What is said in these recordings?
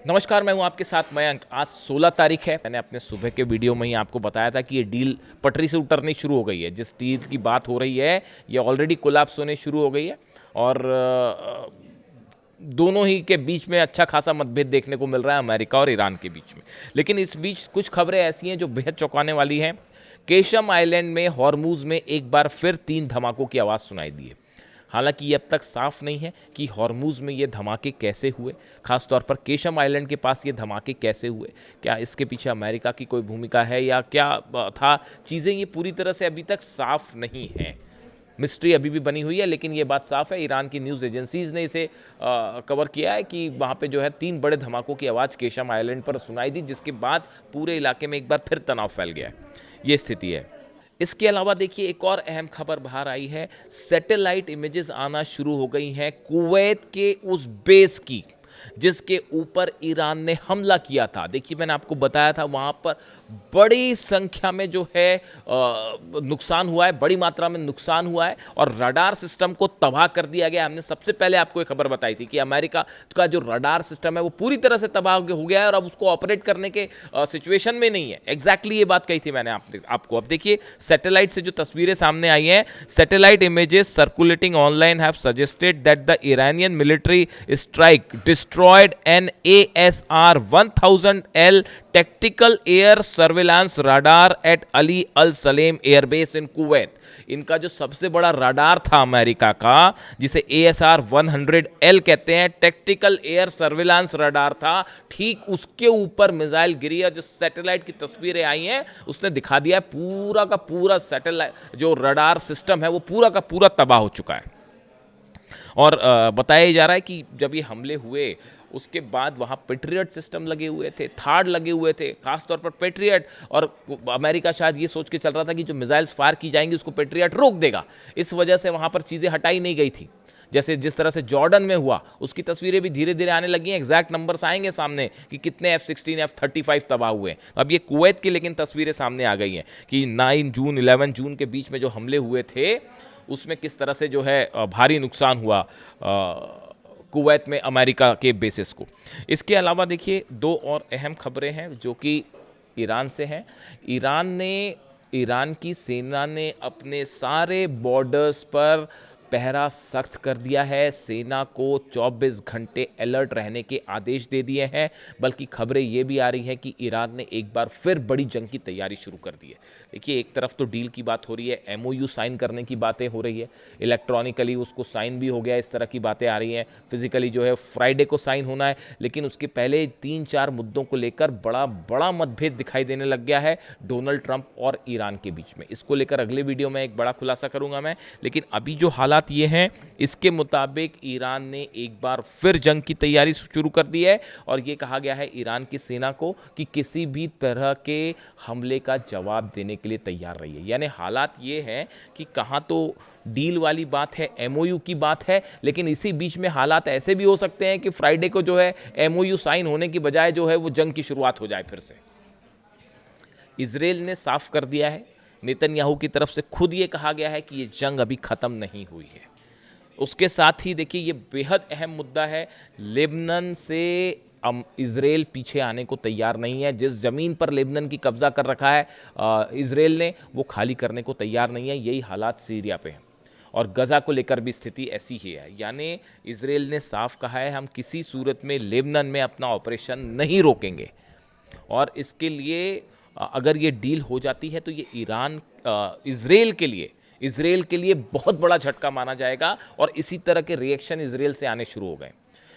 नमस्कार, मैं हूं आपके साथ मयंक। आज 16 तारीख है। मैंने अपने सुबह के वीडियो में ही आपको बताया था कि ये डील पटरी से उतरनी शुरू हो गई है। जिस डील की बात हो रही है ये ऑलरेडी कोलैप्स होने शुरू हो गई है और दोनों ही के बीच में अच्छा खासा मतभेद देखने को मिल रहा है, अमेरिका और ईरान के बीच में। लेकिन इस बीच कुछ खबरें ऐसी हैं जो बेहद चौंकाने वाली हैं। केशम आइलैंड में हॉर्मूज में एक बार फिर 3 धमाकों की आवाज़ सुनाई दी है। हालांकि ये अब तक साफ नहीं है कि हॉर्मूज में ये धमाके कैसे हुए, खासतौर पर केशम आइलैंड के पास ये धमाके कैसे हुए। क्या इसके पीछे अमेरिका की कोई भूमिका है या क्या था? चीज़ें ये पूरी तरह से अभी तक साफ नहीं है। मिस्ट्री अभी भी बनी हुई है, लेकिन ये बात साफ है, ईरान की न्यूज़ एजेंसीज ने इसे कवर किया है कि वहाँ पे जो है 3 बड़े धमाकों की आवाज़ केशम आइलैंड पर सुनाई दी, जिसके बाद पूरे इलाके में एक बार फिर तनाव फैल गया है। ये स्थिति है। इसके अलावा देखिए, एक और अहम खबर बाहर आई है। सैटेलाइट इमेजेस आना शुरू हो गई हैं कुवैत के उस बेस की जिसके ऊपर ईरान ने हमला किया था। देखिए, मैंने आपको बताया था वहाँ पर बड़ी संख्या में जो है नुकसान हुआ है, बड़ी मात्रा में नुकसान हुआ है और रडार सिस्टम को तबाह कर दिया गया। हमने सबसे पहले आपको एक खबर बताई थी कि अमेरिका का जो रडार सिस्टम है वो पूरी तरह से तबाह हो गया है और अब उसको ऑपरेट करने के सिचुएशन में नहीं है। एग्जैक्टली ये बात कही थी मैंने आपको। अब देखिए, सैटेलाइट से जो तस्वीरें सामने आई हैं, satellite images circulating online have suggested that the Iranian military strike destroyed an ASR 1000L tactical air surveillance radar at Ali Al Salem Air Base in Kuwait। इनका जो सबसे बड़ा रडार था अमेरिका का, जिसे ASR 100L कहते हैं, tactical air surveillance radar था, ठीक उसके ऊपर मिसाइल गिरी है। जो सैटेलाइट की तस्वीरें आई हैं उसने दिखा दिया है पूरा का पूरा सैटेलाइट जो रडार सिस्टम है वो पूरा का पूरा तबाह हो चुका है। और बताया जा रहा है कि जब ये हमले हुए उसके बाद वहाँ पेट्रियट सिस्टम लगे हुए थे, थार्ड लगे हुए थे, खासतौर पर पेट्रियट। और अमेरिका शायद ये सोच के चल रहा था कि जो मिसाइल्स फायर की जाएंगी उसको पेट्रियट रोक देगा। इस वजह से वहाँ पर चीज़ें हटाई नहीं गई थी। जैसे जिस तरह से जॉर्डन में हुआ, उसकी तस्वीरें भी धीरे धीरे आने लगी हैं। एग्जैक्ट नंबर्स आएंगे सामने कि कितने F-16 F-35 तबाह हुए हैं। अब ये कुवैत की लेकिन तस्वीरें सामने आ गई हैं कि 9 जून 11 जून के बीच में जो हमले हुए थे उसमें किस तरह से जो है भारी नुकसान हुआ कुवैत में अमेरिका के बेसिस को। इसके अलावा देखिए, 2 और अहम खबरें हैं जो कि ईरान से हैं। ईरान की सेना ने अपने सारे बॉर्डर्स पर पहरा सख्त कर दिया है। सेना को 24 घंटे अलर्ट रहने के आदेश दे दिए हैं। बल्कि खबरें ये भी आ रही हैं कि ईरान ने एक बार फिर बड़ी जंग की तैयारी शुरू कर दी है। देखिए, एक तरफ तो डील की बात हो रही है, MOU साइन करने की बातें हो रही है, इलेक्ट्रॉनिकली उसको साइन भी हो गया, इस तरह की बातें आ रही हैं। फिजिकली जो है फ्राइडे को साइन होना है, लेकिन उसके पहले 3-4 मुद्दों को लेकर बड़ा बड़ा मतभेद दिखाई देने लग गया है डोनाल्ड ट्रंप और ईरान के बीच में। इसको लेकर अगले वीडियो में एक बड़ा खुलासा करूंगा मैं। लेकिन अभी जो हालात ये हैं, इसके मुताबिक ईरान ने एक बार फिर जंग की तैयारी शुरू कर दी है और ये कहा गया है ईरान की सेना को कि किसी भी तरह के हमले का जवाब देने के लिए तैयार रहिए। यानी हालात ये हैं कि कहाँ तो डील वाली बात है, MOU की बात है, लेकिन इसी बीच में हालात ऐसे भी हो सकते हैं कि फ्राइडे को जो है MOU साइन होने की बजाय जो है वो जंग की शुरुआत हो जाए फिर से। इजराइल ने साफ कर दिया है, नेतन्याहू की तरफ से खुद ये कहा गया है कि ये जंग अभी ख़त्म नहीं हुई है। उसके साथ ही देखिए, ये बेहद अहम मुद्दा है, लेबनान से इजराइल पीछे आने को तैयार नहीं है। जिस ज़मीन पर लेबनान की कब्जा कर रखा है इजराइल ने, वो खाली करने को तैयार नहीं है। यही हालात सीरिया पे हैं और गज़ा को लेकर भी स्थिति ऐसी ही है। यानी इजराइल ने साफ कहा है, हम किसी सूरत में लेबनान में अपना ऑपरेशन नहीं रोकेंगे। और इसके लिए अगर ये डील हो जाती है तो ये इजराइल के लिए बहुत बड़ा झटका माना जाएगा और इसी तरह के रिएक्शन इजराइल से आने शुरू हो गए।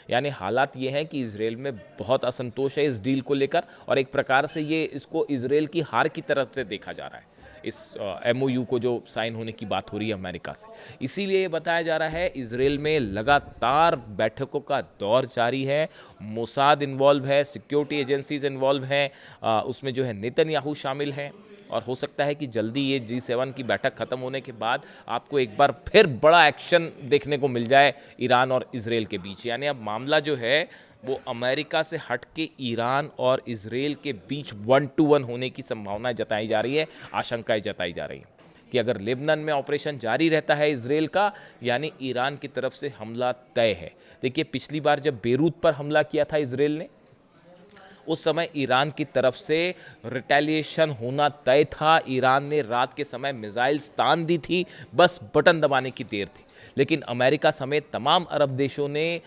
यानी हालात ये हैं कि इजराइल में बहुत असंतोष है इस डील को लेकर और एक प्रकार से ये इसको इजराइल की हार की तरफ से देखा जा रहा है, इस MOU को जो साइन होने की बात हो रही है अमेरिका से। इसीलिए ये बताया जा रहा है इजराइल में लगातार बैठकों का दौर जारी है, मोसाद इन्वॉल्व है, सिक्योरिटी एजेंसीज इन्वॉल्व हैं, उसमें जो है नेतन्याहू शामिल हैं। और हो सकता है कि जल्दी ये G7 की बैठक ख़त्म होने के बाद आपको एक बार फिर बड़ा एक्शन देखने को मिल जाए ईरान और इजराइल के बीच। यानी अब मामला जो है वो अमेरिका से हट के ईरान और इजराइल के बीच 1-to-1 होने की संभावना जताई जा रही है, आशंकाएं जताई जा रही हैं कि अगर लेबनान में ऑपरेशन जारी रहता है इजराइल का, यानी ईरान की तरफ से हमला तय है। देखिए, पिछली बार जब बेरूत पर हमला किया था इजराइल ने, उस समय ईरान की तरफ से रिटेलिएशन होना तय था। ईरान ने रात के समय मिसाइल्स तान दी थी, बस बटन दबाने की देर थी। लेकिन अमेरिका समेत तमाम अरब देशों ने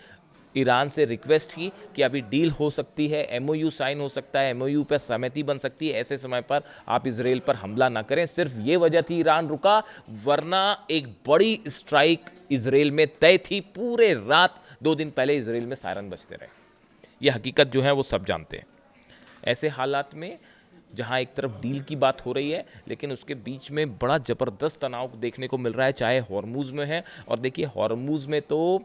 ईरान से रिक्वेस्ट की कि अभी डील हो सकती है, एमओयू साइन हो सकता है, एमओयू पर सहमति बन सकती है, ऐसे समय पर आप इजराइल पर हमला ना करें। सिर्फ ये वजह थी ईरान रुका, वरना एक बड़ी स्ट्राइक इजराइल में तय थी। पूरे रात 2 दिन पहले इजराइल में सायरन बजते रहे। ये हकीकत जो है वो सब जानते हैं। ऐसे हालात में जहां एक तरफ डील की बात हो रही है, लेकिन उसके बीच में बड़ा ज़बरदस्त तनाव देखने को मिल रहा है, चाहे हॉर्मूज़ में है। और देखिए हॉर्मूज़ में तो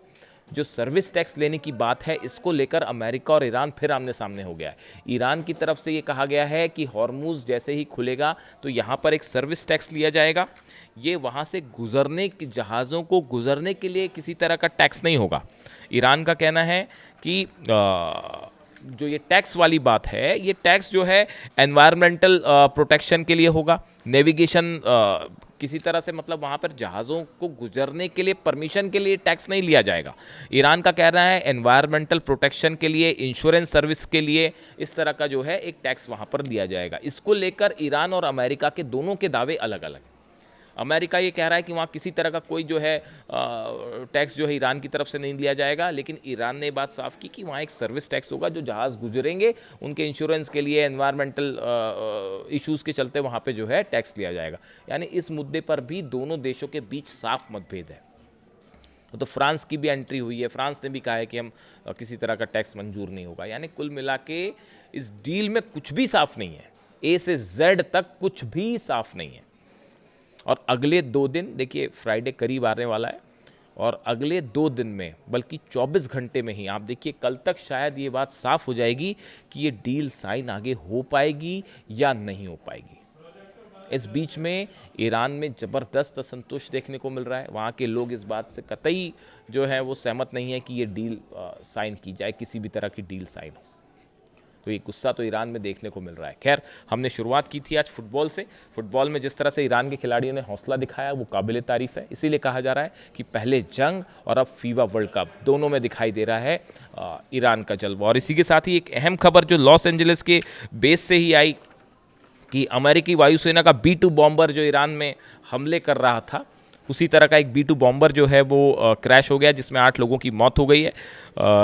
जो सर्विस टैक्स लेने की बात है, इसको लेकर अमेरिका और ईरान फिर आमने सामने हो गया है। ईरान की तरफ से ये कहा गया है कि हॉर्मूज़ जैसे ही खुलेगा तो यहाँ पर एक सर्विस टैक्स लिया जाएगा। ये वहाँ से गुजरने की जहाज़ों को गुजरने के लिए किसी तरह का टैक्स नहीं होगा। ईरान का कहना है कि जो ये टैक्स वाली बात है, ये टैक्स जो है एनवायरमेंटल प्रोटेक्शन के लिए होगा, नेविगेशन किसी तरह से, मतलब वहाँ पर जहाज़ों को गुजरने के लिए परमिशन के लिए टैक्स नहीं लिया जाएगा। ईरान का कहना है एनवायरमेंटल प्रोटेक्शन के लिए, इंश्योरेंस सर्विस के लिए इस तरह का जो है एक टैक्स वहाँ पर दिया जाएगा। इसको लेकर ईरान और अमेरिका के दोनों के दावे अलग अलग। अमेरिका ये कह रहा है कि वहाँ किसी तरह का कोई जो है टैक्स जो है ईरान की तरफ से नहीं लिया जाएगा, लेकिन ईरान ने बात साफ की कि वहाँ एक सर्विस टैक्स होगा, जो जहाज़ गुजरेंगे उनके इंश्योरेंस के लिए, एनवायरमेंटल इश्यूज़ के चलते वहाँ पे जो है टैक्स लिया जाएगा। यानी इस मुद्दे पर भी दोनों देशों के बीच साफ मतभेद है। तो फ्रांस की भी एंट्री हुई है, फ्रांस ने भी कहा है कि हम किसी तरह का टैक्स मंजूर नहीं होगा। यानी कुल मिला के इस डील में कुछ भी साफ नहीं है, ए से जेड तक कुछ भी साफ नहीं है। और अगले 2 दिन, देखिए फ्राइडे करीब आने वाला है, और अगले 2 दिन में, बल्कि 24 घंटे में ही आप देखिए, कल तक शायद ये बात साफ हो जाएगी कि ये डील साइन आगे हो पाएगी या नहीं हो पाएगी। इस बीच में ईरान में ज़बरदस्त असंतोष देखने को मिल रहा है। वहाँ के लोग इस बात से कतई जो है वो सहमत नहीं है कि ये डील साइन की जाए, किसी भी तरह की डील साइन हो। तो ये गुस्सा तो ईरान में देखने को मिल रहा है। खैर, हमने शुरुआत की थी आज फुटबॉल से। फुटबॉल में जिस तरह से ईरान के खिलाड़ियों ने हौसला दिखाया वो काबिल तारीफ़ है। इसीलिए कहा जा रहा है कि पहले जंग और अब फीवा वर्ल्ड कप, दोनों में दिखाई दे रहा है ईरान का जलवा। और इसी के साथ ही एक अहम खबर जो लॉस एंजलिस के बेस से ही आई कि अमेरिकी वायुसेना का B-2 बॉम्बर जो ईरान में हमले कर रहा था, उसी तरह का एक B-2 बॉम्बर जो है वो क्रैश हो गया, जिसमें 8 लोगों की मौत हो गई है।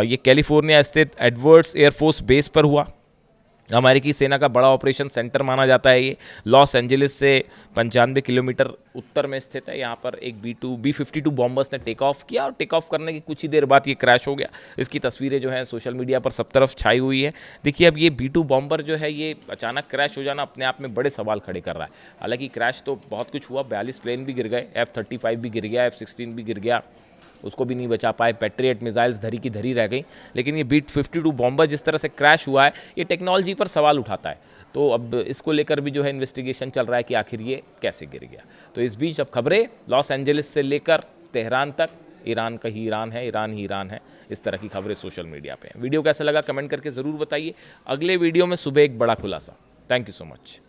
ये कैलिफोर्निया स्थित एडवर्ड्स एयरफोर्स बेस पर हुआ। अमेरिकी सेना का बड़ा ऑपरेशन सेंटर माना जाता है ये। लॉस एंजलिस से 95 किलोमीटर उत्तर में स्थित है। यहाँ पर एक B-52 बॉम्बर्स ने टेक ऑफ किया, और टेक ऑफ करने की कुछ ही देर बाद ये क्रैश हो गया। इसकी तस्वीरें जो हैं सोशल मीडिया पर सब तरफ छाई हुई है। देखिए, अब ये B-2 बॉम्बर जो है ये अचानक क्रैश हो जाना अपने आप में बड़े सवाल खड़े कर रहा है। हालांकि क्रैश तो बहुत कुछ हुआ, 42 प्लेन भी गिर गए, F-35 भी गिर गया, F-16 भी गिर गया, उसको भी नहीं बचा पाए। पैट्रियट मिसाइल्स धरी की धरी रह गई। लेकिन ये B-52 बॉम्बर जिस तरह से क्रैश हुआ है, ये टेक्नोलॉजी पर सवाल उठाता है। तो अब इसको लेकर भी जो है इन्वेस्टिगेशन चल रहा है कि आखिर ये कैसे गिर गया। तो इस बीच अब खबरें लॉस एंजलिस से लेकर तेहरान तक, ईरान का ही ईरान है, ईरान ही ईरान है, इस तरह की खबरें सोशल मीडिया पे हैं। वीडियो कैसा लगा कमेंट करके ज़रूर बताइए। अगले वीडियो में सुबह एक बड़ा खुलासा। Thank you so much.